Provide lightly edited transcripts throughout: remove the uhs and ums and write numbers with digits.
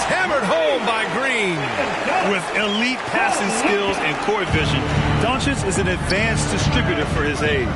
hammered home by Green. With elite passing skills and court vision, Doncic is an advanced distributor for his age.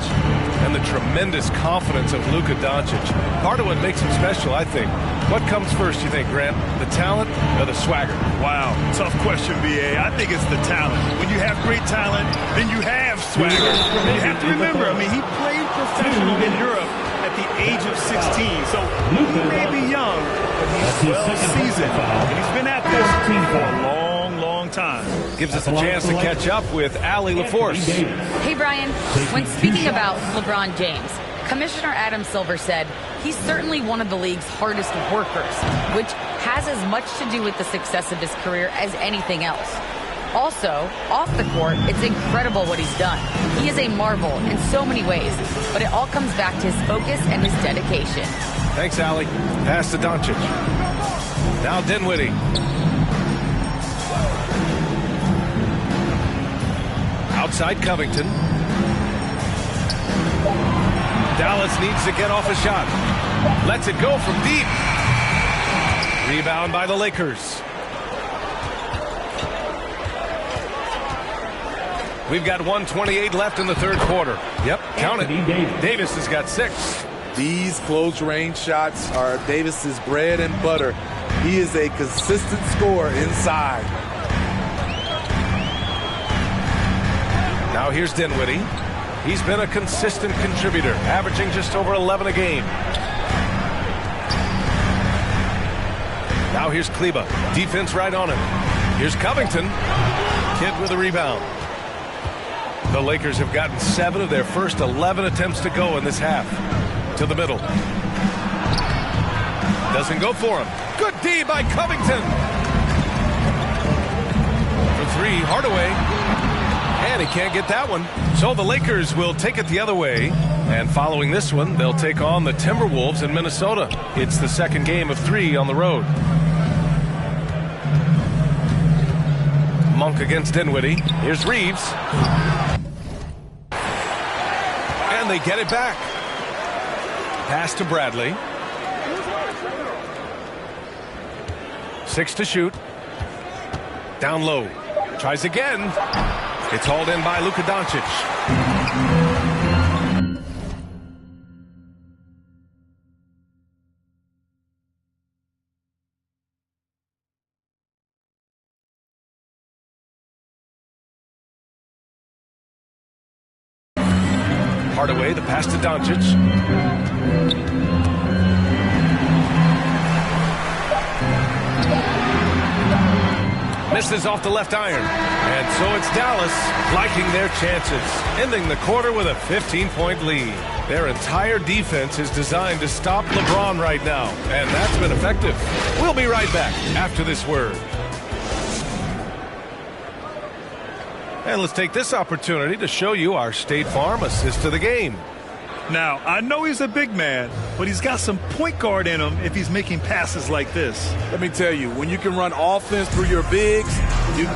And the tremendous confidence of Luka Doncic. Part of what makes him special, I think. What comes first, you think, Grant? The talent or the swagger? Wow, tough question, B.A. I think it's the talent. When you have great talent, then you have swagger. And you have to remember, I mean, he played professional in Europe at the age of 16. So he may be young, but he's well seasoned. And he's been at this for a long time. Gives us a chance to catch up with Allie LaForce. Hey, Brian. When speaking about LeBron James, Commissioner Adam Silver said he's certainly one of the league's hardest workers, which has as much to do with the success of his career as anything else. Also, off the court, it's incredible what he's done. He is a marvel in so many ways, but it all comes back to his focus and his dedication. Thanks, Allie. Pass to Doncic. Now Dinwiddie. Outside Covington. Dallas needs to get off a shot. Lets it go from deep. Rebound by the Lakers. We've got 1:28 left in the third quarter. Yep, count it. Davis has got 6. These close-range shots are Davis's bread and butter. He is a consistent scorer inside. Now here's Dinwiddie. He's been a consistent contributor, averaging just over 11 a game. Now here's Kleber. Defense right on him. Here's Covington. Kidd with a rebound. The Lakers have gotten 7 of their first 11 attempts to go in this half. To the middle. Doesn't go for him. Good D by Covington. For 3, Hardaway. And he can't get that one. So the Lakers will take it the other way. And following this one, they'll take on the Timberwolves in Minnesota. It's the second game of 3 on the road. Monk against Dinwiddie. Here's Reeves. And they get it back. Pass to Bradley. 6 to shoot. Down low. Tries again. It's hauled in by Luka Doncic. Hardaway, the pass to Doncic. Misses off the left iron. And so it's Dallas liking their chances, ending the quarter with a 15-point lead. Their entire defense is designed to stop LeBron right now, and that's been effective. We'll be right back after this word. And let's take this opportunity to show you our State Farm assist to the game. Now, I know he's a big man, but he's got some point guard in him if he's making passes like this. Let me tell you, when you can run offense through your bigs, you...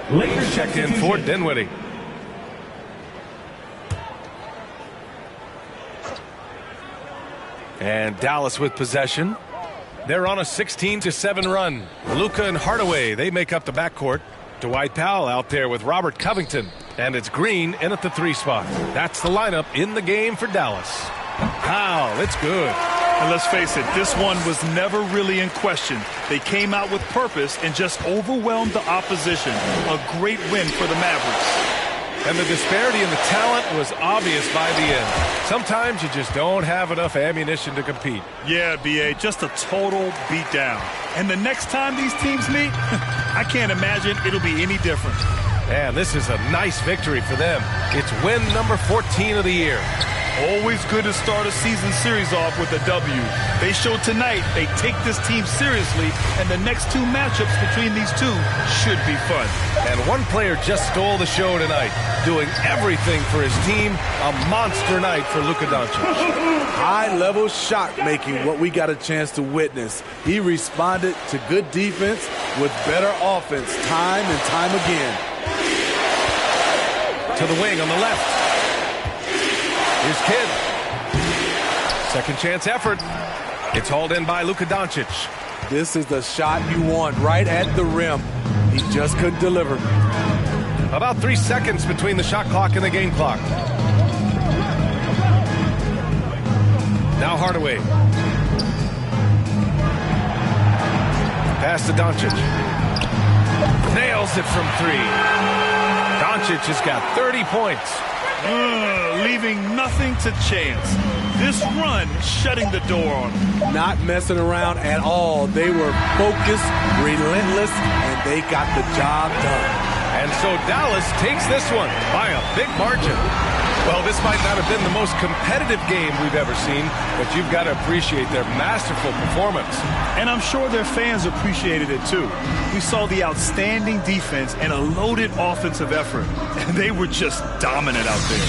Lakers check in for Dinwiddie. And Dallas with possession. They're on a 16-7 run. Luka and Hardaway, they make up the backcourt. Dwight Powell out there with Robert Covington. And it's Green in at the 3 spot. That's the lineup in the game for Dallas. Powell, it's good. And let's face it, this one was never really in question. They came out with purpose and just overwhelmed the opposition. A great win for the Mavericks. And the disparity in the talent was obvious by the end. Sometimes you just don't have enough ammunition to compete. Yeah, B.A., just a total beatdown. And the next time these teams meet, I can't imagine it'll be any different. And this is a nice victory for them. It's win number 14 of the year. Always good to start a season series off with a W. They showed tonight they take this team seriously, and the next 2 matchups between these two should be fun. And one player just stole the show tonight, doing everything for his team. A monster night for Luka Doncic. High-level shot making, what we got a chance to witness. He responded to good defense with better offense time and time again. To the wing on the left. Here's Kidd. Second chance effort. It's hauled in by Luka Doncic. This is the shot you want, right at the rim. He just couldn't deliver. About 3 seconds between the shot clock and the game clock. Now Hardaway. Pass to Doncic. Nails it from 3. Doncic has got 30 points. Leaving nothing to chance. This run shutting the door on them. Not messing around at all. They were focused, relentless, and they got the job done. And so Dallas takes this one by a big margin. Well, this might not have been the most competitive game we've ever seen, but you've got to appreciate their masterful performance. And I'm sure their fans appreciated it too. We saw the outstanding defense and a loaded offensive effort, and they were just dominant out there.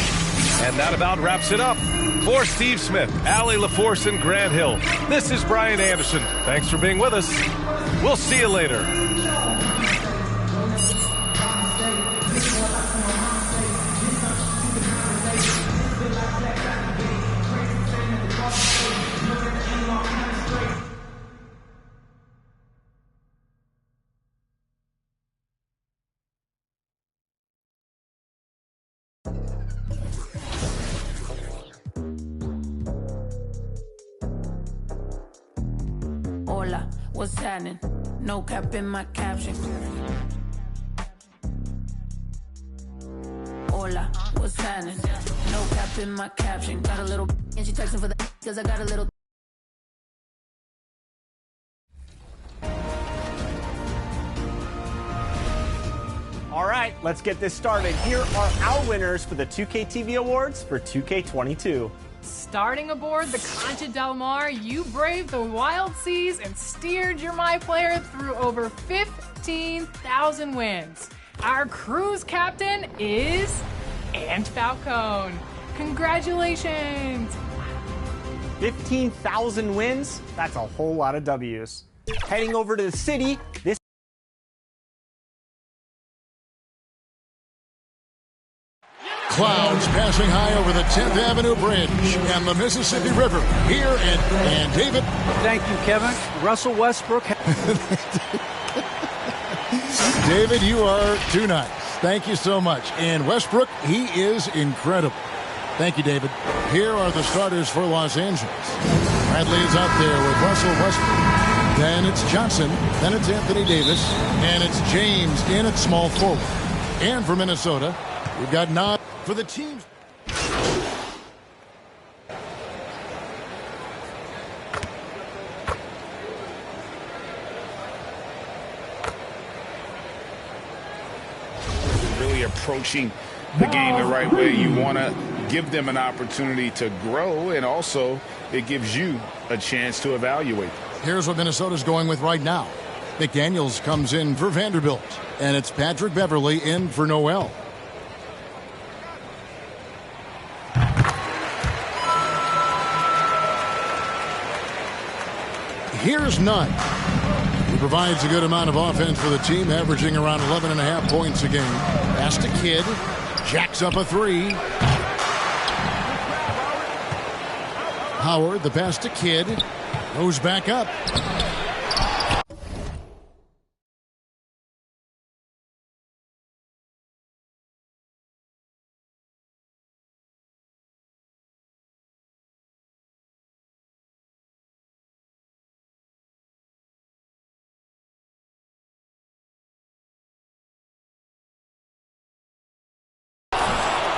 And that about wraps it up. For Steve Smith, Allie LaForce, and Grant Hill, this is Brian Anderson. Thanks for being with us. We'll see you later. Hola, what's happening? No cap in my caption. Hola, what's happening? No cap in my caption. Got a little and she texting for the cause I got a little. All right, let's get this started. Here are our winners for the 2K TV Awards for 2K22. Starting aboard the Concha Del Mar, you braved the wild seas and steered your My Player through over 15,000 wins. Our cruise captain is Ant Falcone. Congratulations! 15,000 wins? That's a whole lot of W's. Heading over to the city, this Clouds passing high over the 10th Avenue Bridge and the Mississippi River. Here and David. Thank you, Kevin. Russell Westbrook. David, you are too nice. Thank you so much. And Westbrook, he is incredible. Thank you, David. Here are the starters for Los Angeles. Bradley is out there with Russell Westbrook. Then it's Johnson. Then it's Anthony Davis. And it's James in at small forward. And for Minnesota, we've got Nas for the teams. Really approaching the game the right way. You want to give them an opportunity to grow, and also it gives you a chance to evaluate. Here's what Minnesota's going with right now. McDaniels comes in for Vanderbilt, and it's Patrick Beverly in for Noel. Here's Nunn. He provides a good amount of offense for the team, averaging around 11.5 points a game. Pass to Kidd. Jacks up a three. Howard, the pass to Kidd. Goes back up.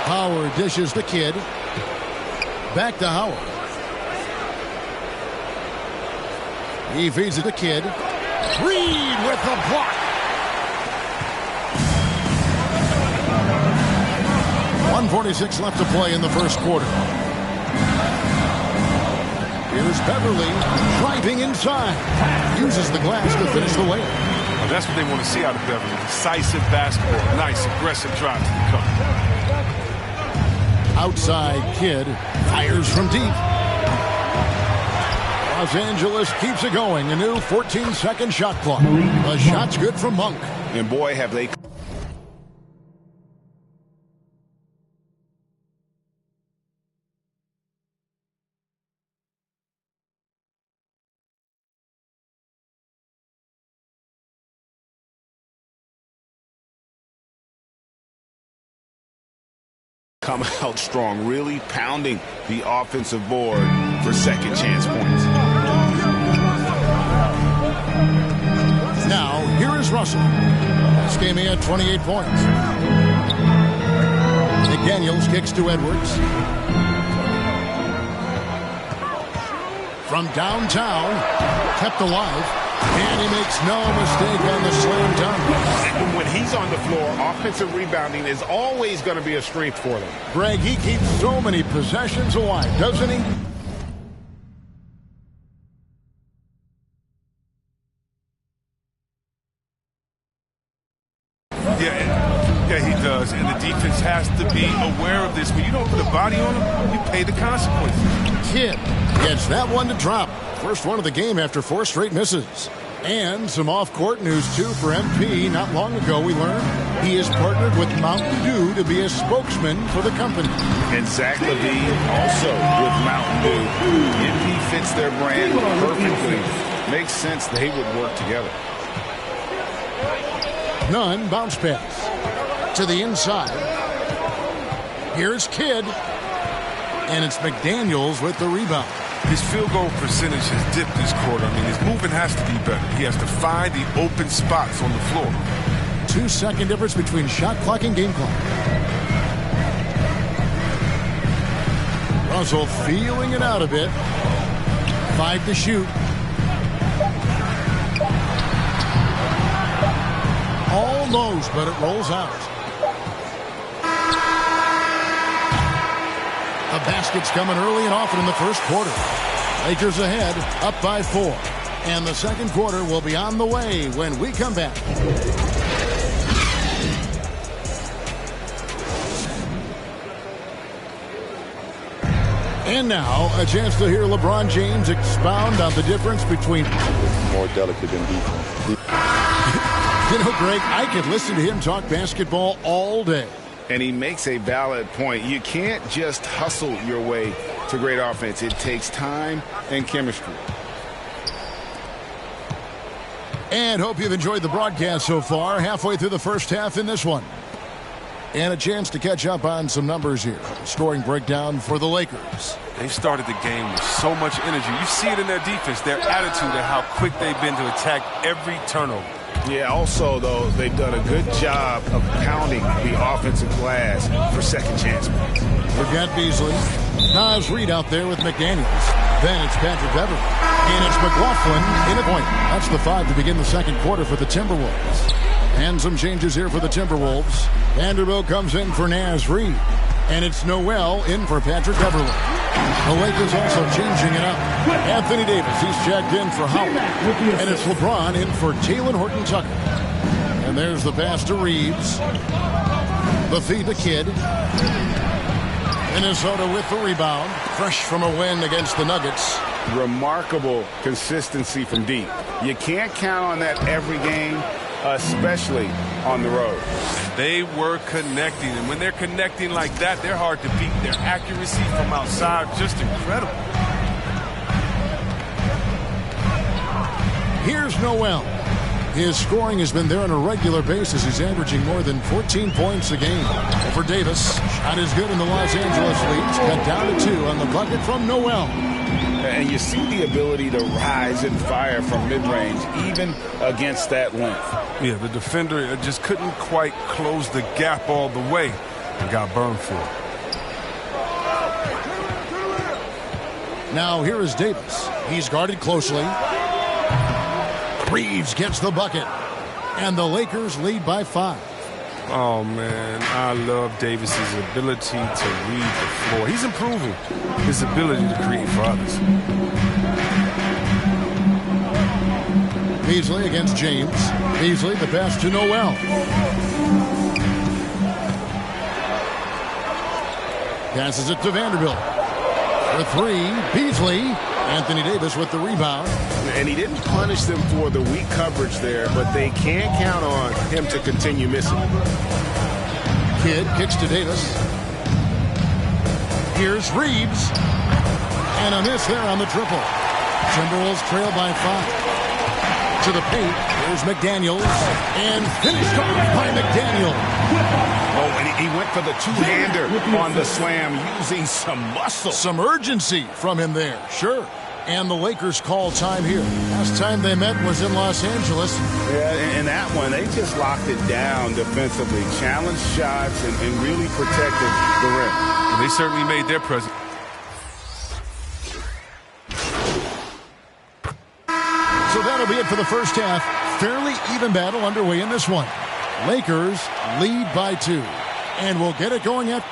Howard dishes the Kidd. Back to Howard. He feeds it to Kidd. Reed with the block. .146 left to play in the first quarter. Here's Beverly driving inside. Uses the glass to finish the layup. Well, that's what they want to see out of Beverly. Decisive basketball. Nice, aggressive drive to the cup. Outside Kidd fires from deep. Los Angeles keeps it going. A new 14-second shot clock. The shot's good from Monk. And boy, have they come out strong, really pounding the offensive board for second chance points. Now, here is Russell. This game he had 28 points. McDaniels kicks to Edwards. From downtown, kept alive, and he makes no mistake on the slam dunk. When he's on the floor, offensive rebounding is always going to be a strength for them. Greg, he keeps so many possessions alive, doesn't he? Yeah, he does. And the defense has to be aware of this. When you don't put a body on him, you pay the consequences. Kidd gets that one to drop. First one of the game after 4 straight misses. And some off-court news, too, for MP. Not long ago, we learned he has partnered with Mountain Dew to be a spokesman for the company. And Zach LaVine also with Mountain Dew. MP fits their brand perfectly. Makes sense they would work together. Nunn bounce pass to the inside. Here's Kidd. And it's McDaniels with the rebound. His field goal percentage has dipped this quarter. I mean, his movement has to be better. He has to find the open spots on the floor. 2-second difference between shot clock and game clock. Russell feeling it out a bit. 5 to shoot. Almost, but it rolls out. The basket's coming early and often in the first quarter. Lakers ahead, up by 4. And the second quarter will be on the way when we come back. And now, a chance to hear LeBron James expound on the difference between... More delicate than defense. You know, Greg, I could listen to him talk basketball all day. And he makes a valid point. You can't just hustle your way to great offense. It takes time and chemistry. And hope you've enjoyed the broadcast so far. Halfway through the first half in this one. And a chance to catch up on some numbers here. Scoring breakdown for the Lakers. They started the game with so much energy. You see it in their defense, their attitude, and how quick they've been to attack every turnover. Yeah, also, though, they've done a good job of pounding the offensive glass for second chance points. We've got Beasley. Naz Reid out there with McDaniels. Then it's Patrick Beverley. And it's McLaughlin in a point. That's the 5 to begin the second quarter for the Timberwolves. And some changes here for the Timberwolves. Vanderbilt comes in for Naz Reid. And it's Noel in for Patrick Beverley. The Lakers also changing it up. Anthony Davis, he's checked in for Howard. And it's LeBron in for Talen Horton-Tucker. And there's the pass to Reeves. The feed to Kidd. Minnesota with the rebound. Fresh from a win against the Nuggets. Remarkable consistency from deep. You can't count on that every game, especially on the road. They were connecting, and when they're connecting like that, they're hard to beat. Their accuracy from outside, just incredible. Here's Noel. His scoring has been there on a regular basis. He's averaging more than 14 points a game. For Davis, shot is good in the Los Angeles Leafs. Cut down to 2 on the bucket from Noel. And you see the ability to rise and fire from mid-range, even against that length. Yeah, the defender just couldn't quite close the gap all the way and got burned for it. Now here is Davis. He's guarded closely. Reeves gets the bucket. And the Lakers lead by 5. Oh, man, I love Davis's ability to read the floor. He's improving his ability to create for others. Beasley against James. Beasley, the pass to Noel. Passes it to Vanderbilt. For 3, Beasley. Anthony Davis with the rebound. And he didn't punish them for the weak coverage there, but they can't count on him to continue missing. Kidd kicks to Davis. Here's Reeves. And a miss there on the triple. Timberwolves trail by 5. To the paint. Here's McDaniels. And finished off by McDaniels. Oh, and he went for the two-hander on the slam, using some muscle. Some urgency from him there, sure. And the Lakers call time here. Last time they met was in Los Angeles. Yeah, and that one, they just locked it down defensively, challenged shots, and really protected the rim. And they certainly made their presence. So that'll be it for the first half. Fairly even battle underway in this one. Lakers lead by 2. And we'll get it going at...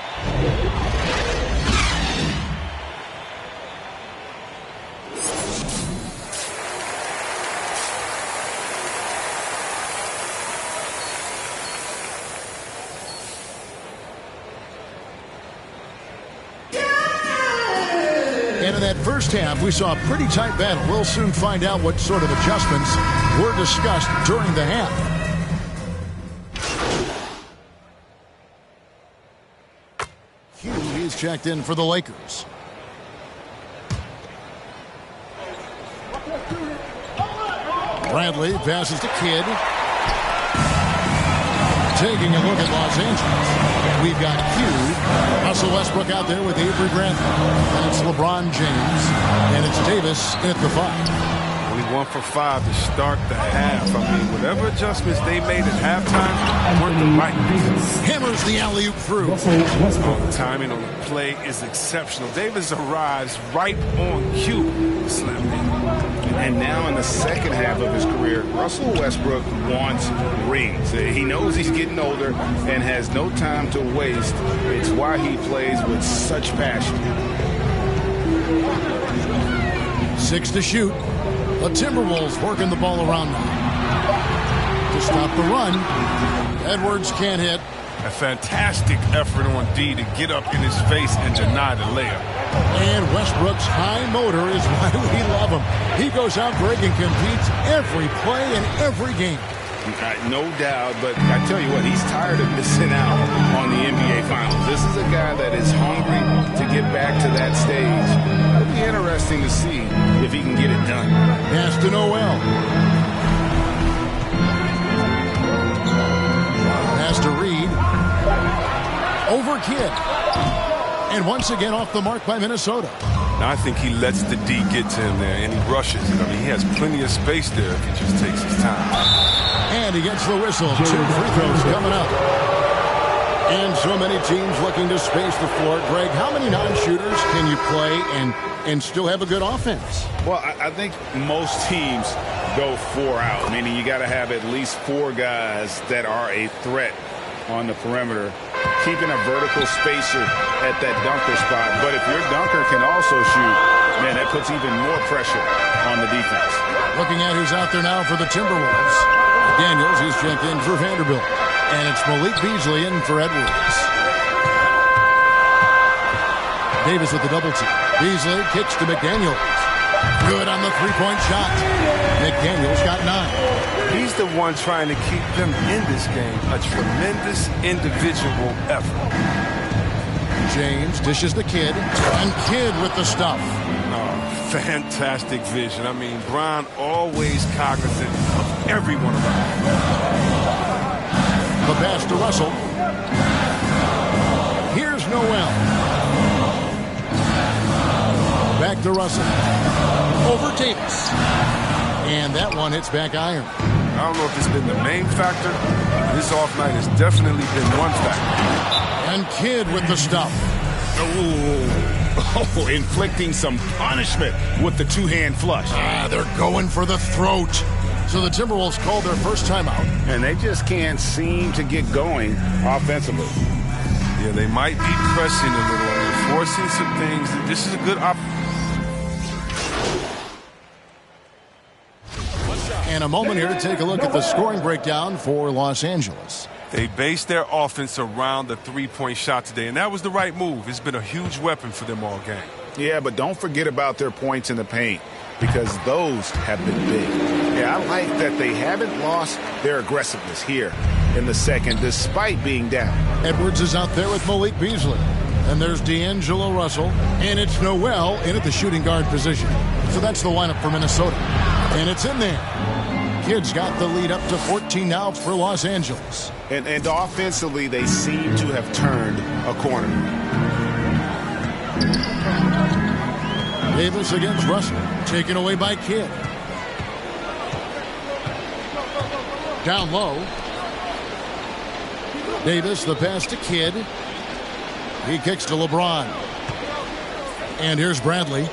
And in that first half, we saw a pretty tight battle. We'll soon find out what sort of adjustments were discussed during the half. He's checked in for the Lakers. Bradley passes to Kidd. Taking a look at Los Angeles. We've got Q. Russell Westbrook out there with Avery Bradley. That's LeBron James. And it's Davis at the 5. Only 1 for 5 to start the half. I mean, whatever adjustments they made at halftime weren't the right ones. Hammers the alley-oop through. The timing on the play is exceptional. Davis arrives right on cue. Slam in. And now in the second half of his career, Russell Westbrook wants rings. He knows he's getting older and has no time to waste. It's why he plays with such passion. 6 to shoot. The Timberwolves working the ball around now. To stop the run, Edwards can't hit. A fantastic effort on D to get up in his face and deny the layup. And Westbrook's high motor is why we love him. He goes out big and competes every play in every game. No doubt, but I tell you what, he's tired of missing out on the NBA Finals. This is a guy that is hungry to get back to that stage. It'll be interesting to see if he can get it done. Pass to Noel. Pass to Reed. Over Kidd. And once again off the mark by Minnesota. Now I think he lets the D get to him there, and he rushes it. I mean, he has plenty of space there if he just takes his time. And he gets the whistle. 2 free throws coming up. And so many teams looking to space the floor. Greg, how many non-shooters can you play and still have a good offense? Well, I think most teams go 4 out, meaning you got to have at least 4 guys that are a threat on the perimeter, keeping a vertical spacer at that dunker spot. But if your dunker can also shoot, man, that puts even more pressure on the defense. Looking at who's out there now for the Timberwolves. Daniels, he's checked in for Vanderbilt. And it's Malik Beasley in for Edwards. Davis with the double team. Beasley kicks to McDaniels. Good on the three-point shot. McDaniels got 9. He's the one trying to keep them in this game. A tremendous individual effort. James dishes the Kidd. And Kidd with the stuff. Fantastic vision. I mean, Bron always cognizant of everyone around him. The pass to Russell. Here's Noel. Back to Russell. Over Davis. And that one hits back iron. I don't know if it's been the main factor. This off night has definitely been one factor. And Kidd with the stuff. Oh, inflicting some punishment with the two-hand flush. They're going for the throat. So the Timberwolves called their first timeout. And they just can't seem to get going offensively. Yeah, they might be pressing a little. They're forcing some things. This is a good And a moment here to take a look at the scoring breakdown for Los Angeles. They based their offense around the three-point shot today, and that was the right move. It's been a huge weapon for them all game. Yeah, but don't forget about their points in the paint, because those have been big. Yeah, I like that they haven't lost their aggressiveness here in the second, despite being down. Edwards is out there with Malik Beasley. And there's D'Angelo Russell. And it's Noel in at the shooting guard position. So that's the lineup for Minnesota. And it's in there. Kidd's got the lead up to 14 now for Los Angeles. And offensively, they seem to have turned a corner. Davis against Russell. Taken away by Kidd. Down low. Davis, the pass to Kidd. He kicks to LeBron. And here's Bradley.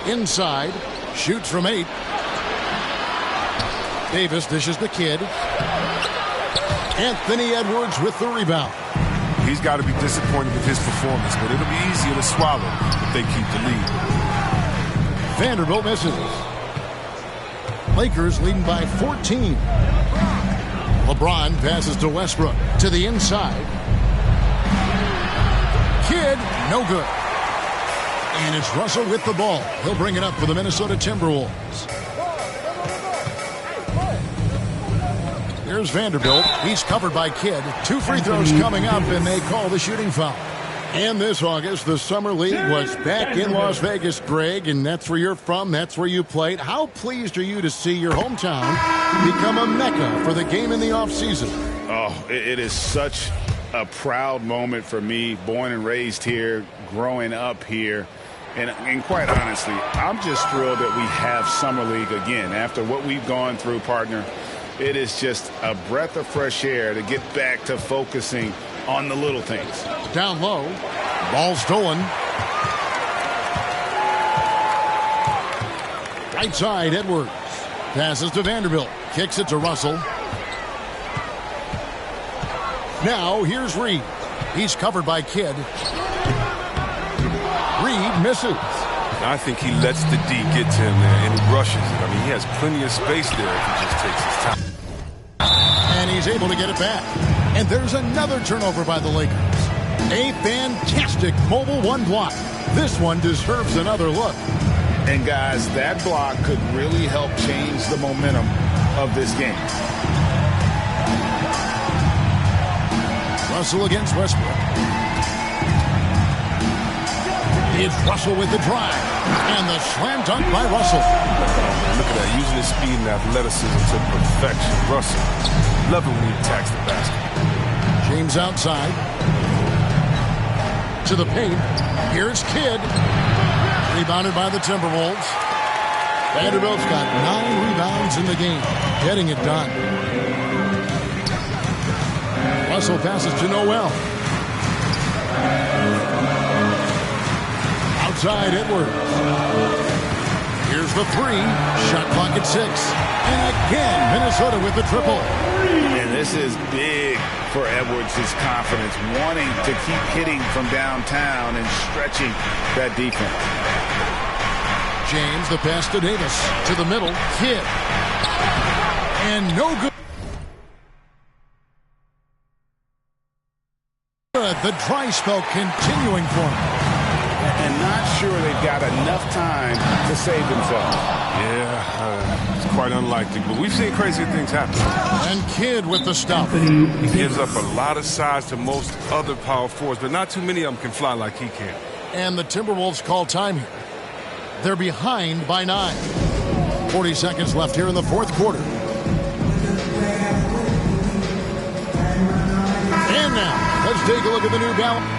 Inside. Shoots from 8. Davis dishes the Kidd. Anthony Edwards with the rebound. He's got to be disappointed with his performance, but it'll be easier to swallow if they keep the lead. Vanderbilt misses. Lakers leading by 14. LeBron passes to Westbrook to the inside. Kidd, no good. And it's Russell with the ball. He'll bring it up for the Minnesota Timberwolves. Here's Vanderbilt. He's covered by Kidd. 2 free throws coming up, and they call the shooting foul. And this August, the Summer League was back in Las Vegas, Greg, and that's where you're from. That's where you played. How pleased are you to see your hometown become a mecca for the game in the offseason? Oh, it is such a proud moment for me, born and raised here, growing up here. And quite honestly, I'm just thrilled that we have Summer League again. After what we've gone through, partner, it is just a breath of fresh air to get back to focusing on the little things. Down low. Ball stolen. Right side, Edwards. Passes to Vanderbilt. Kicks it to Russell. Now, here's Reed. He's covered by Kidd. Reed misses. I think he lets the D get to him there, and he rushes it. I mean, he has plenty of space there if he just takes his time. And he's able to get it back. And there's another turnover by the Lakers. A fantastic mobile 1 block. This one deserves another look. And guys, that block could really help change the momentum of this game. Russell against Westbrook. It's Russell with the drive. And the slam dunk by Russell. Look at that, using his speed and athleticism to perfection. Russell, love it when he attacks the basket. James outside. To the paint. Here's Kidd. Rebounded by the Timberwolves. Vanderbilt's got 9 rebounds in the game. Getting it done. Russell passes to Noel. Outside Edwards. Here's the 3. Shot clock at 6. And again, Minnesota with the triple. And this is big for Edwards' confidence, wanting to keep hitting from downtown and stretching that defense. James, the pass to Davis. To the middle. Kidd. And no good. The dry spell continuing for him. And not sure they've got enough time to save themselves. Yeah, it's quite unlikely, but we've seen crazy things happen. And Kidd with the stop. He gives up a lot of size to most other power forwards, but not too many of them can fly like he can. And the Timberwolves call time here. They're behind by 9. 40 seconds left here in the 4th quarter. And now, let's take a look at the New Balance.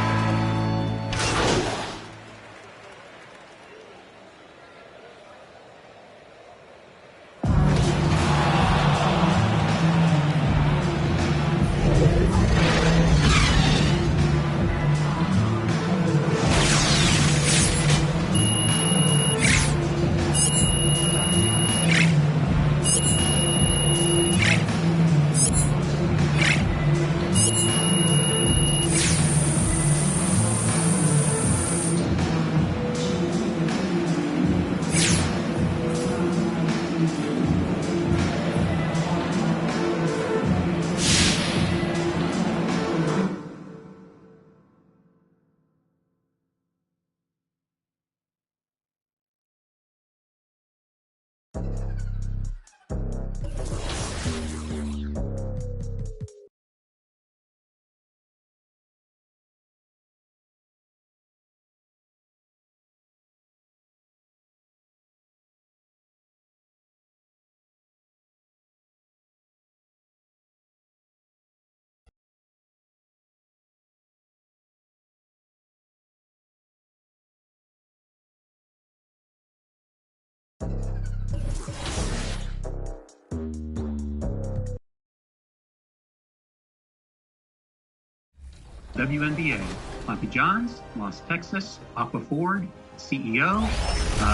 WNBA, Poppy Johns, Lost Texas, Aqua Ford, CEO,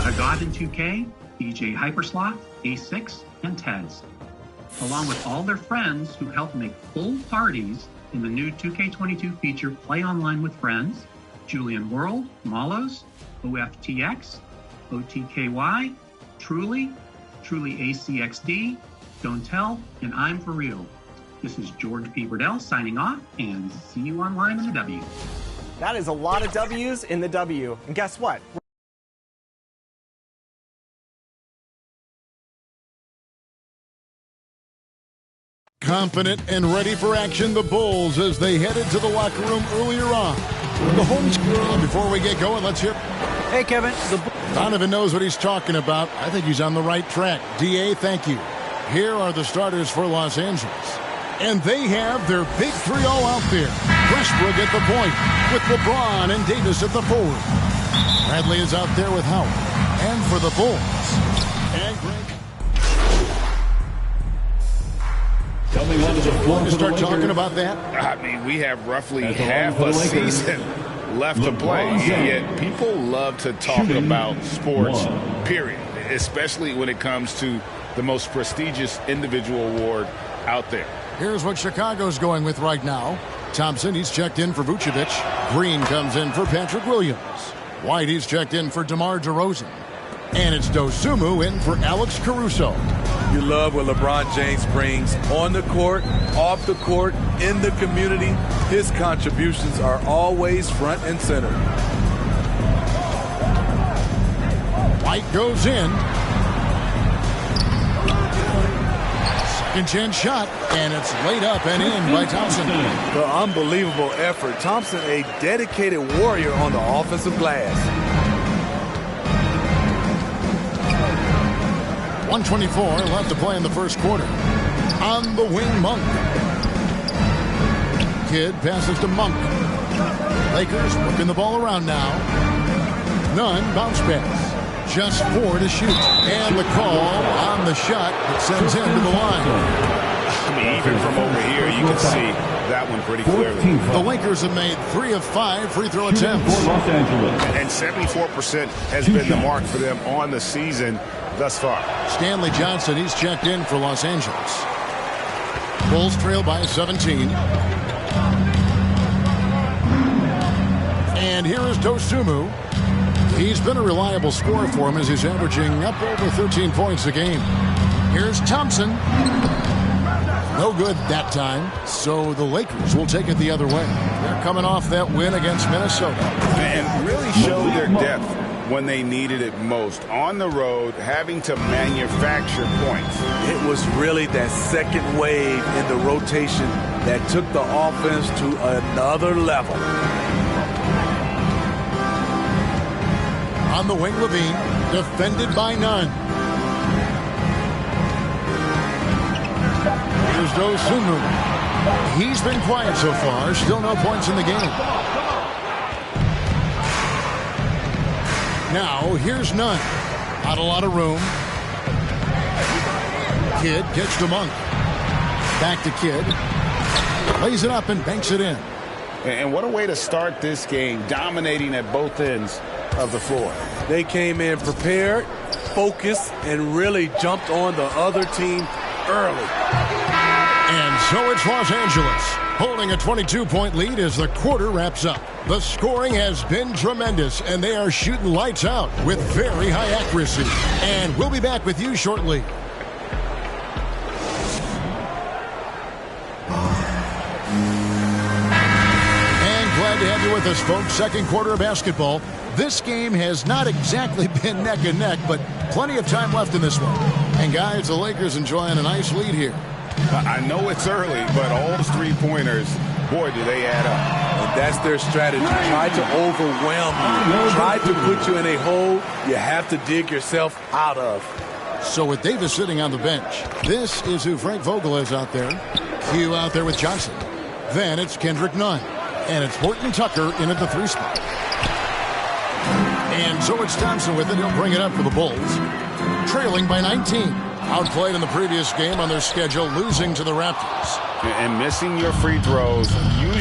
Agad in 2K, DJ Hypersloth, A6, and Tez, along with all their friends who helped make full parties in the new 2K22 feature Play Online with Friends, Julian World, Malos, OFTX, OTKY, Truly ACXD, Don't Tell, and I'm For Real. This is George P. Burdell signing off, and see you online in the W. That is a lot of W's in the W. And guess what? Confident and ready for action, the Bulls as they headed to the locker room earlier on. The home squad. Before we get going, let's hear. Hey, Kevin. Donovan knows what he's talking about. I think he's on the right track. D.A., thank you. Here are the starters for Los Angeles. And they have their big three all out there. Westbrook at the point with LeBron and Davis at the forward. Bradley is out there with Howard. And for the Bulls. And Greg. Tell me when to start talking about that. I mean, we have roughly half a season left to play, yet people love to talk about sports, period, especially when it comes to the most prestigious individual award out there. Here's what Chicago's going with right now. Thompson, he's checked in for Vucevic. Green comes in for Patrick Williams. White, he's checked in for DeMar DeRozan. And it's Dosunmu in for Alex Caruso. You love what LeBron James brings on the court, off the court, in the community. His contributions are always front and center. White goes in. Second chance shot, and it's laid up and in by Thompson. The unbelievable effort. Thompson, a dedicated warrior on the offensive glass. 1:24 left to play in the first quarter. On the wing, Monk. Kidd passes to Monk. Lakers working the ball around now. Nunn, bounce pass. Just 4 to shoot. And the call on the shot that sends him to the line. I mean, even from over here, you can see that one pretty clearly. The Lakers have made 3 of 5 free throw attempts. And 74% has been the mark for them on the season thus far. Stanley Johnson, he's checked in for Los Angeles. Bulls trail by 17. And here is Dosunmu. He's been a reliable scorer for him as he's averaging up over 13 points a game. Here's Thompson. No good that time, so the Lakers will take it the other way. They're coming off that win against Minnesota. And really showed their depth when they needed it most. On the road, having to manufacture points. It was really that second wave in the rotation that took the offense to another level. On the wing, Levine, defended by Nunn. Here's Dosunmu. He's been quiet so far. Still no points in the game. Now, here's Nunn. Not a lot of room. Kidd gets to Monk. Back to Kidd. Lays it up and banks it in. And what a way to start this game, dominating at both ends of the floor. They came in prepared, focused, and really jumped on the other team early. And so it's Los Angeles holding a 22-point lead as the quarter wraps up. The scoring has been tremendous, and they are shooting lights out with very high accuracy. And we'll be back with you shortly. And glad to have you with us, folks. Second quarter of basketball. This game has not exactly been neck and neck, but plenty of time left in this one. And guys, the Lakers enjoying a nice lead here. I know it's early, but all those three-pointers, boy, do they add up. And that's their strategy. Try to overwhelm you. Try to put you in a hole you have to dig yourself out of. So with Davis sitting on the bench, this is who Frank Vogel is out there. Q out there with Johnson. Then it's Kendrick Nunn. And it's Horton Tucker in at the 3 spot. And so it's Thompson with it. He'll bring it up for the Bulls. Trailing by 19. Outplayed in the previous game on their schedule, losing to the Raptors. And missing your free throws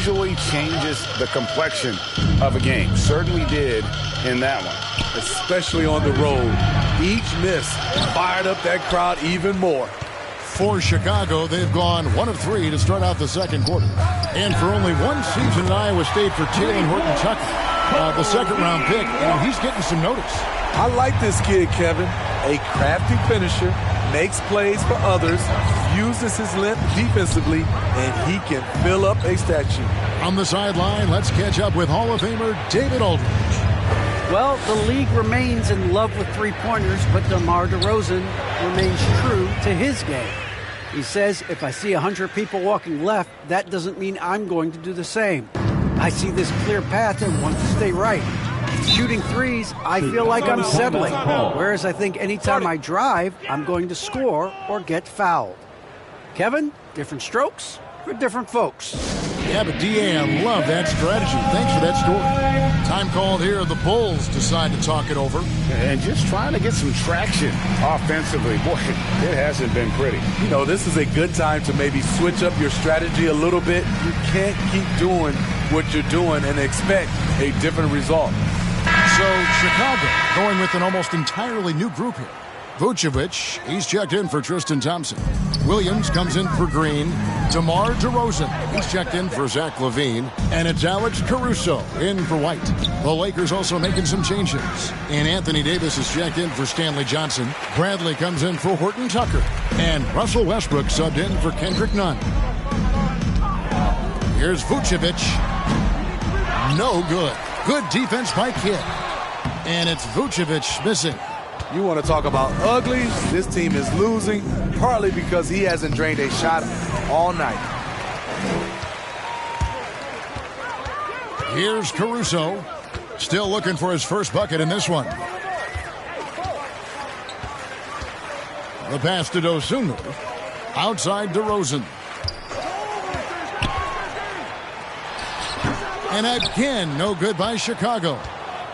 usually changes the complexion of a game. Certainly did in that one. Especially on the road. Each miss fired up that crowd even more. For Chicago, they've gone 1 of 3 to start out the second quarter. And for only one season in Iowa State for Taylor Horton-Tucker, the second-round pick, and he's getting some notice. I like this kid, Kevin. A crafty finisher, makes plays for others, uses his length defensively, and he can fill up a stat sheet. On the sideline, let's catch up with Hall of Famer David Aldridge. Well, the league remains in love with three-pointers, but DeMar DeRozan remains true to his game. He says, if I see 100 people walking left, that doesn't mean I'm going to do the same. I see this clear path and want to stay right. Shooting threes, I feel like I'm settling, whereas I think anytime I drive, I'm going to score or get fouled. Kevin, different strokes for different folks. Yeah, but D.A., I love that strategy. Thanks for that story. Time called here. The Bulls decide to talk it over. And just trying to get some traction offensively. Boy, it hasn't been pretty. You know, this is a good time to maybe switch up your strategy a little bit. You can't keep doing what you're doing and expect a different result. So Chicago going with an almost entirely new group here. Vucevic, he's checked in for Tristan Thompson. Williams comes in for Green. DeMar DeRozan, he's checked in for Zach LaVine. And it's Alex Caruso in for White. The Lakers also making some changes. And Anthony Davis is checked in for Stanley Johnson. Bradley comes in for Horton-Tucker. And Russell Westbrook subbed in for Kendrick Nunn. Here's Vucevic. No good. Good defense by Kidd. And it's Vucevic missing. You want to talk about ugly? This team is losing, partly because he hasn't drained a shot all night. Here's Caruso. Still looking for his first bucket in this one. The pass to Dosunmu. Outside DeRozan. And again, no good by Chicago.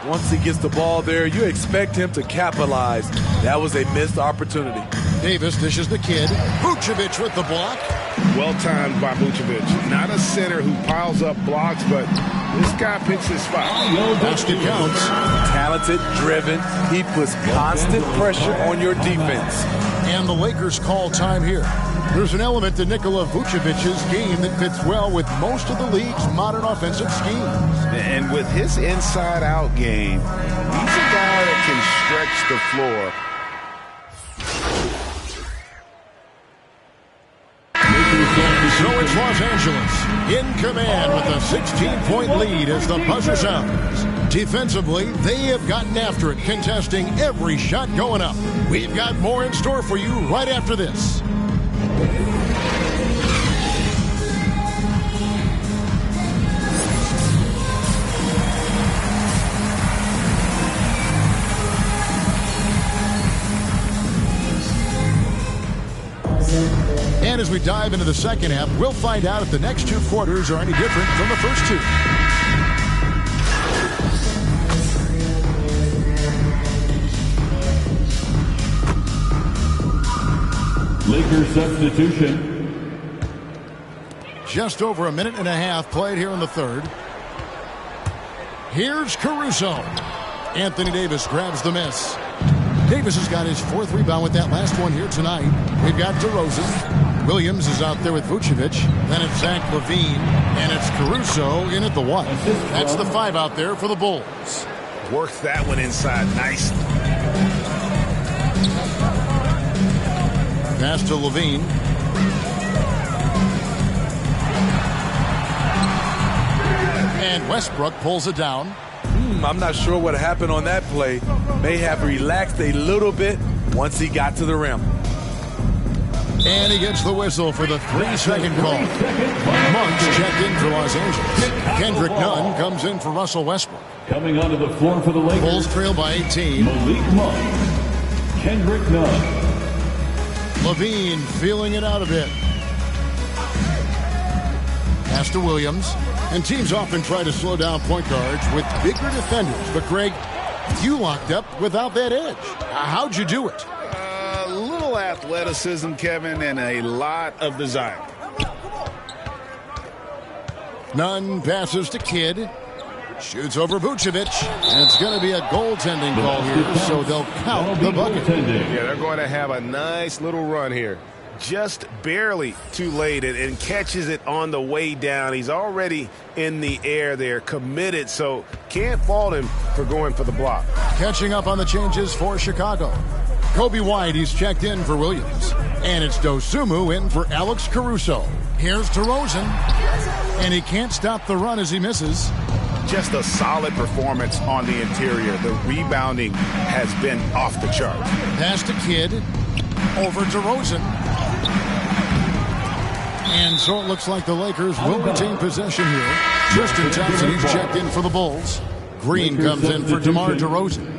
Once he gets the ball there, you expect him to capitalize. That was a missed opportunity. Davis dishes the Kid. Vucevic with the block. Well timed by Vucevic. Not a center who piles up blocks, but this guy picks his spot. Basket counts. Talented, driven. He puts constant pressure on your defense. And the Lakers call time here. There's an element to Nikola Vucevic's game that fits well with most of the league's modern offensive schemes. And with his inside-out game, he's a guy that can stretch the floor. So it's Los Angeles in command with a 16-point lead as the buzzer sounds. Defensively, they have gotten after it, contesting every shot going up. We've got more in store for you right after this. And as we dive into the second half, we'll find out if the next two quarters are any different from the first two. Lakers substitution. Just over a minute and a half played here in the third. Here's Caruso. Anthony Davis grabs the miss. Davis has got his fourth rebound with that last one here tonight. We've got DeRozan. Williams is out there with Vucevic. Then it's Zach LaVine. And it's Caruso in at the one. That's the 5 out there for the Bulls. Works that one inside nicely. Pass to LaVine. And Westbrook pulls it down. I'm not sure what happened on that play. May have relaxed a little bit once he got to the rim. And he gets the whistle for the 3-second call. Monks checked in for Los Angeles. Kendrick Nunn comes in for Russell Westbrook. Coming onto the floor for the Lakers. Bulls trail by 18. Malik Monk. Kendrick Nunn. LaVine feeling it out a bit. Pass to Williams. And teams often try to slow down point guards with bigger defenders. But, Greg, you locked up without that edge. How'd you do it? A little athleticism, Kevin, and a lot of desire. Nunn passes to Kidd. Shoots over Vucevic. And it's going to be a goaltending call here, so they'll count the bucket. Yeah, they're going to have a nice little run here. Just barely too late and catches it on the way down. He's already in the air there, committed, so can't fault him for going for the block. Catching up on the changes for Chicago. Kobe White, he's checked in for Williams. And it's Dosunmu in for Alex Caruso. Here's DeRozan. And he can't stop the run as he misses. Just a solid performance on the interior. The rebounding has been off the charts. Pass to Kidd. Over DeRozan. And so it looks like the Lakers will retain possession here. Tristan Thompson, he's checked in for the Bulls. Green comes in for DeMar DeRozan.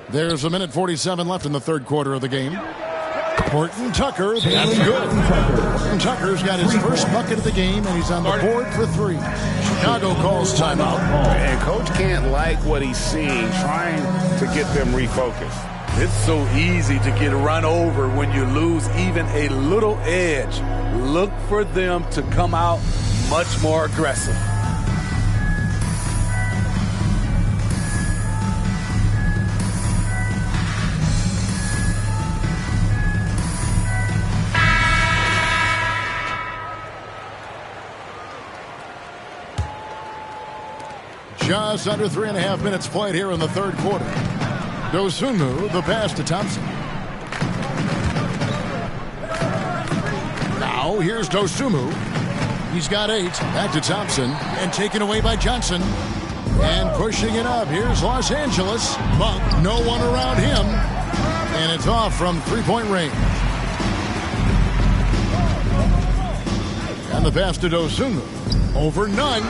There's 1:47 left in the third quarter of the game. Horton Tucker, feeling good. Horton Tucker's got his first bucket of the game, and he's on the board for 3. Chicago calls timeout. And Coach can't like what he's seeing, trying to get them refocused. It's so easy to get run over when you lose even a little edge. Look for them to come out much more aggressive. Just under 3.5 minutes played here in the third quarter. Dosunmu, the pass to Thompson. Now here's Dosunmu. He's got 8. Back to Thompson. And taken away by Johnson. And pushing it up. Here's Los Angeles. Monk, no one around him. And it's off from three-point range. And the pass to Dosunmu. Over Nunn.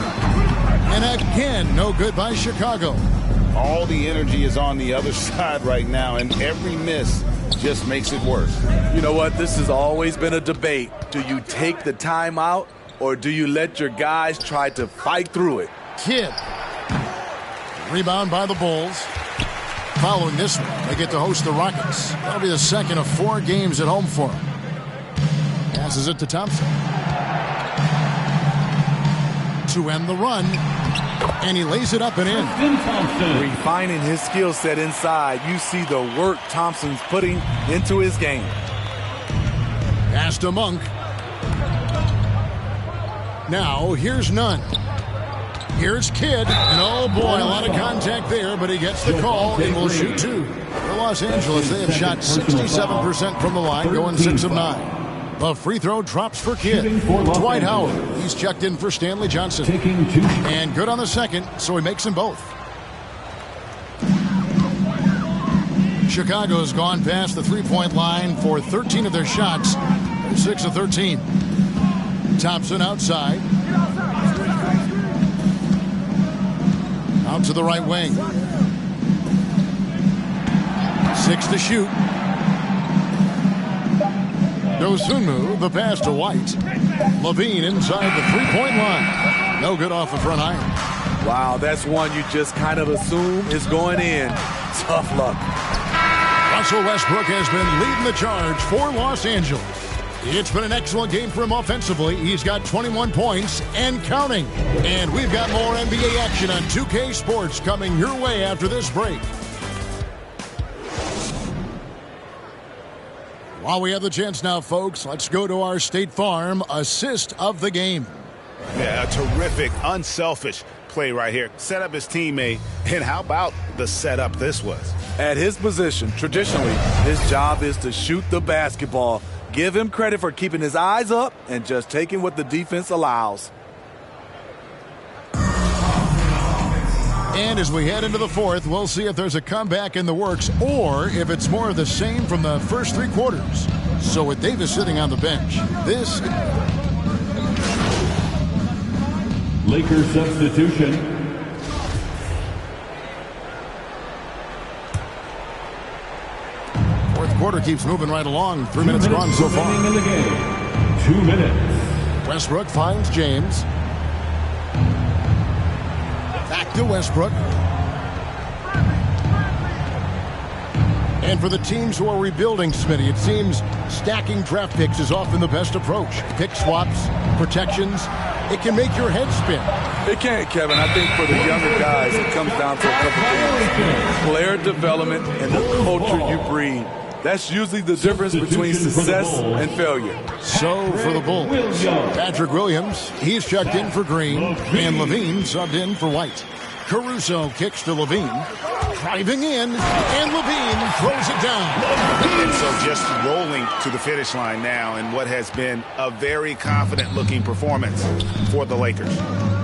And again, no good by Chicago. All the energy is on the other side right now, and every miss just makes it worse. You know what? This has always been a debate. Do you take the timeout, or do you let your guys try to fight through it? Kidd. Rebound by the Bulls. Following this one, they get to host the Rockets. That'll be the second of 4 games at home for them. Passes it to Thompson. To end the run. And he lays it up and in. Refining his skill set inside. You see the work Thompson's putting into his game. Pass to Monk. Now, here's Nunn. Here's Kidd. And oh boy, a lot of contact there, but he gets the call and will shoot 2. For Los Angeles, they have shot 67% from the line, going 6 of 9. The free throw drops for Kidd. Dwight Howard, he's checked in for Stanley Johnson. And good on the second, so he makes them both. Chicago's gone past the three-point line for 13 of their shots. They're 6 of 13. Thompson outside. Out to the right wing. 6 to shoot. Dosunmu, the pass to White. Levine inside the three-point line. No good off the front iron. Wow, that's one you just kind of assume is going in. Tough luck. Russell Westbrook has been leading the charge for Los Angeles. It's been an excellent game for him offensively. He's got 21 points and counting. And we've got more NBA action on 2K Sports coming your way after this break. While we have the chance now, folks, let's go to our State Farm assist of the game. Yeah, a terrific, unselfish play right here. Set up his teammate, and how about the setup this was? At his position, traditionally, his job is to shoot the basketball. Give him credit for keeping his eyes up and just taking what the defense allows. And as we head into the fourth, we'll see if there's a comeback in the works or if it's more of the same from the first 3 quarters. So with Davis sitting on the bench, this... Lakers substitution. Fourth quarter keeps moving right along. 3 minutes gone so far. In the game. 2 minutes. Westbrook finds James. Back to Westbrook. And for the teams who are rebuilding, Smitty, it seems stacking draft picks is often the best approach. Pick swaps, protections, it can make your head spin. It can, Kevin. I think for the younger guys, it comes down to a couple things. Player development and the culture you breed. That's usually the difference between success and failure. So for the Bulls, Patrick Williams, he's checked in for Green, and Levine subbed in for White. Caruso kicks to Levine, driving in, and Levine throws it down. And so just rolling to the finish line now in what has been a very confident-looking performance for the Lakers.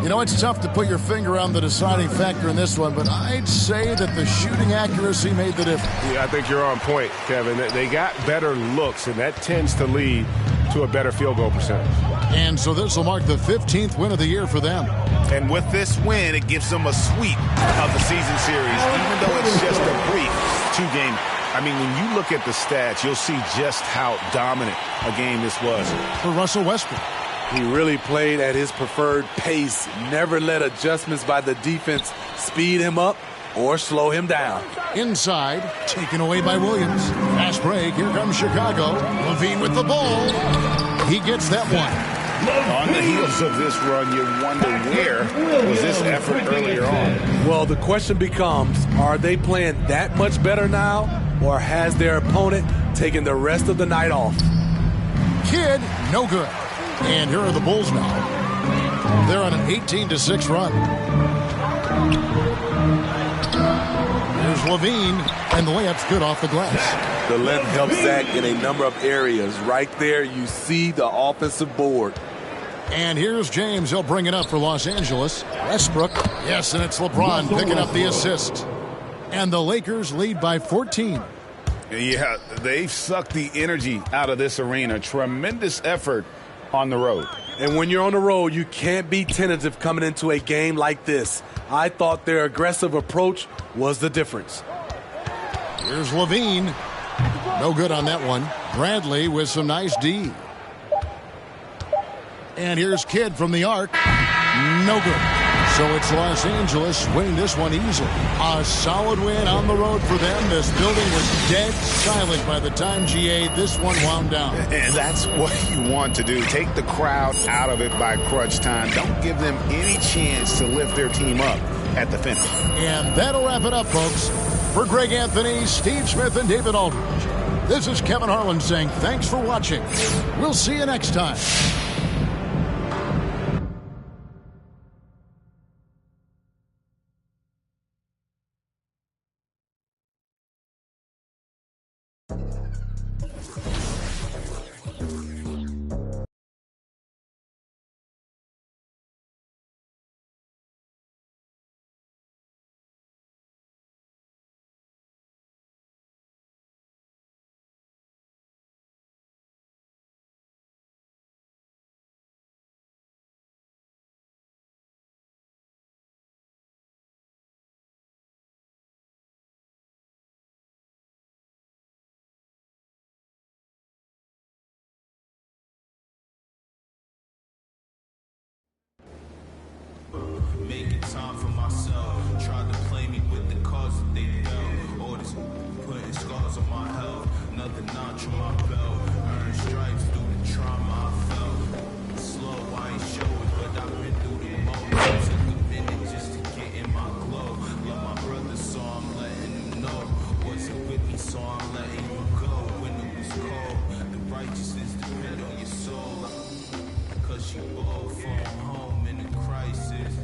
You know, it's tough to put your finger on the deciding factor in this one, but I'd say that the shooting accuracy made the difference. Yeah, I think you're on point, Kevin. They got better looks, and that tends to lead to a better field goal percentage. And so this will mark the 15th win of the year for them. And with this win, it gives them a sweep of the season series, even though it's just a brief two-game. I mean, when you look at the stats, you'll see just how dominant a game this was. For Russell Westbrook. He really played at his preferred pace, never let adjustments by the defense speed him up or slow him down. Inside, taken away by Williams. Fast break, here comes Chicago. Levine with the ball. He gets that one. On the heels of this run, you wonder where was this effort earlier on? Well, the question becomes, are they playing that much better now, or has their opponent taken the rest of the night off? Kidd, no good. And here are the Bulls now. They're on an 18-6 run. There's Levine, and the layup's good off the glass. The length helps Zach in a number of areas. Right there, you see the offensive board. And here's James. He'll bring it up for Los Angeles. Westbrook. Yes, and it's LeBron picking up the assist. And the Lakers lead by 14. Yeah, they've sucked the energy out of this arena. Tremendous effort on the road. And when you're on the road, you can't be tentative coming into a game like this. I thought their aggressive approach was the difference. Here's Levine. No good on that one. Bradley with some nice D. And here's Kidd from the arc. No good. So it's Los Angeles winning this one easily. A solid win on the road for them. This building was dead silent by the time, GA, this one wound down. And that's what you want to do. Take the crowd out of it by crunch time. Don't give them any chance to lift their team up at the finish. And that'll wrap it up, folks. For Greg Anthony, Steve Smith, and David Aldridge, this is Kevin Harlan saying thanks for watching. We'll see you next time. Making time for myself. Tried to play me with the cards that they dealt. Orders putting scars on my health. Another notch on my belt. Earned stripes through the trauma I felt. Slow, I ain't show it, but I've been through the most. Took a minute just to get in my glow. Love my brother, so I'm letting him know. Wasn't with me, so I'm letting you go. When it was cold, the righteousness depend on your soul. Cause you both from home in a crisis.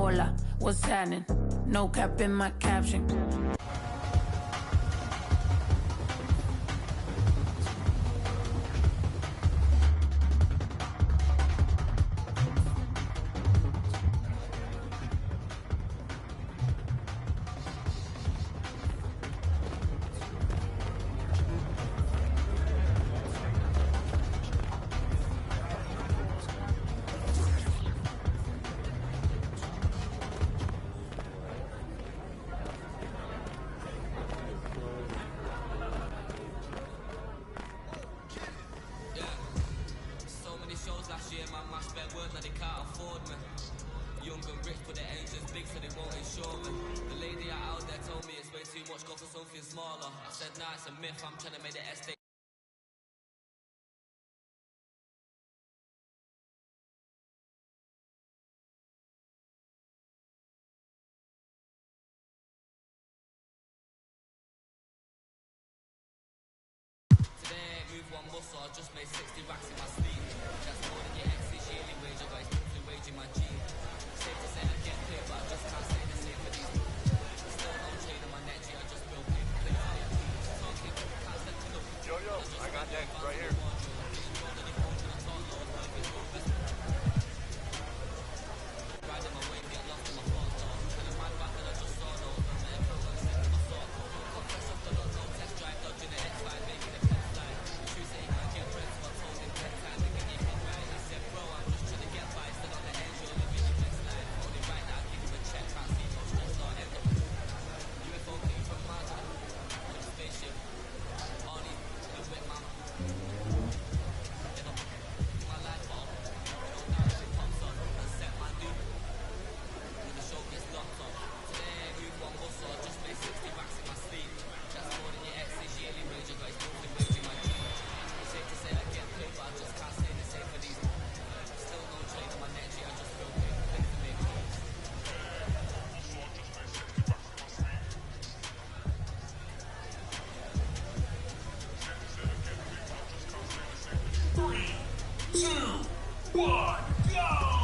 Hola, what's happening? No cap in my caption. I just made 60 racks in my sleep. That's more than your ex's yearly wage. I got his monthly wage in my jeans. Safe to say I get paid, but I just can't say the same for these. Still no chain on my neck, I just built paper plates. Talking, can't step to the Yo, I got next right here. Riding my way, get lost in my thoughts. And I'm mad back that I just saw no other man. My thought, complex of the lot, no test drive, dodging the X5, making a pet fly. Tuesday, I get friends, but told him 10 times, they can get hit right. I said, bro, I'm just trying to get by, still on the edge, you're living your best life. Only right now, give him a check, can't see no stress, or end up. UFO came from Mars, on a spaceship. All these, the whip, man. My life, all, no doubt, she pops up, and set my dude. When the show gets locked up. Today, I moved one muscle, I just made 60 racks in my sleep. That's more than your ex's yearly wage, I got his monthly wage in my jeans. Safe to say I get paid, but I just can't say the same for these. Still no trade on my neck, I just feel paid to make moves. Three, two, one, go!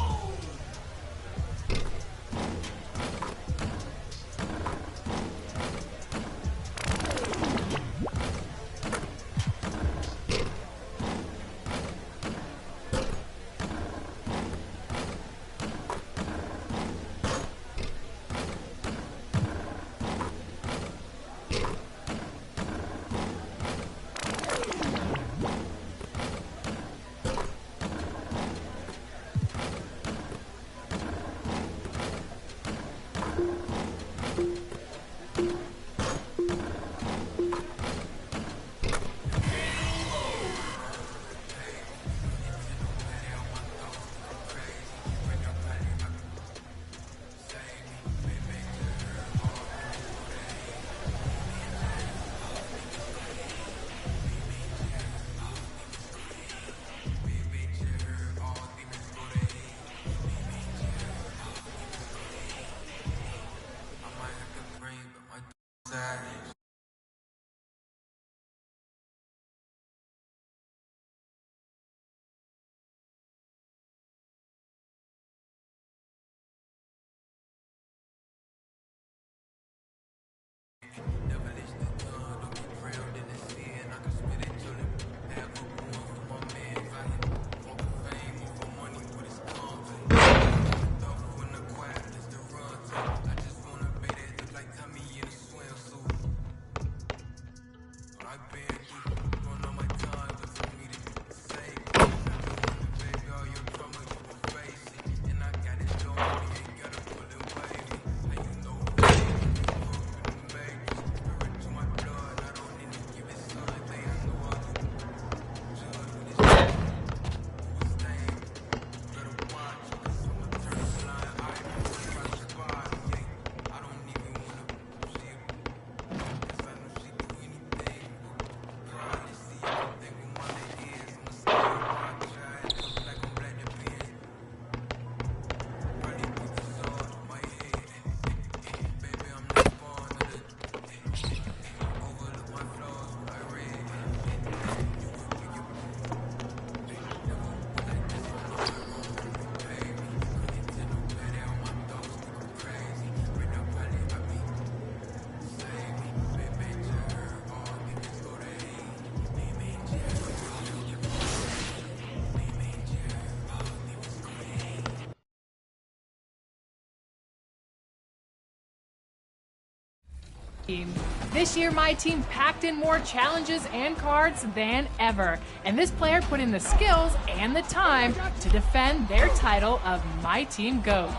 This year, my team packed in more challenges and cards than ever, and this player put in the skills and the time to defend their title of My Team GOAT.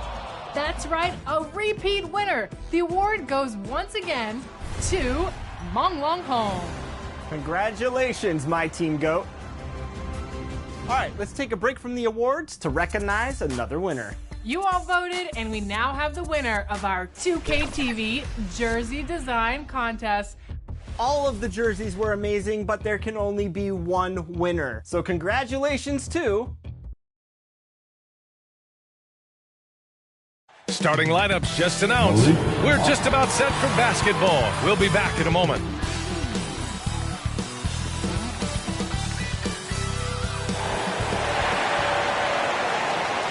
That's right, a repeat winner. The award goes once again to Mong Long Hong. Congratulations, My Team GOAT. All right, let's take a break from the awards to recognize another winner. You all voted, and we now have the winner of our 2K jersey design contest. All of the jerseys were amazing, but there can only be one winner. So congratulations to... Starting lineups just announced. We're just about set for basketball. We'll be back in a moment.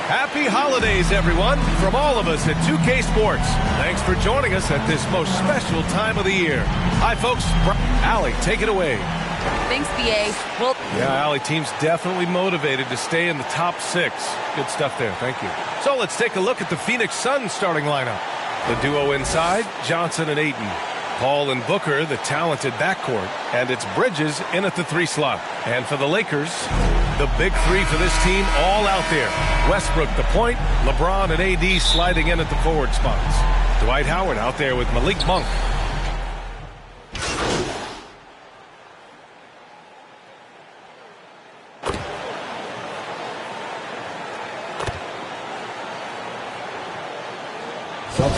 Happy holidays, everyone, from all of us at 2K Sports. Thanks for joining us at this most special time of the year. Hi, folks. Allie, take it away. Thanks, BA. Well, yeah, Allie, team's definitely motivated to stay in the top 6. Good stuff there. Thank you. So let's take a look at the Phoenix Suns starting lineup. The duo inside, Johnson and Ayton. Paul and Booker, the talented backcourt. And it's Bridges in at the 3 slot. And for the Lakers, the big 3 for this team all out there. Westbrook the point, LeBron and AD sliding in at the forward spots. Dwight Howard out there with Malik Monk.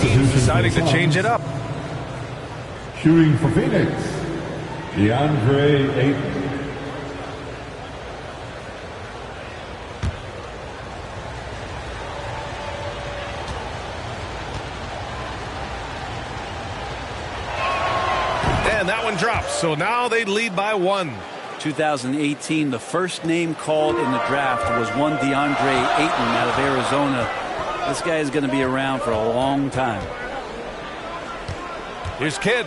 Teams deciding to change it up. Shooting for Phoenix, DeAndre Ayton. And that one drops, so now they lead by 1. 2018, the first name called in the draft was one DeAndre Ayton out of Arizona. This guy is going to be around for a long time. Here's Kidd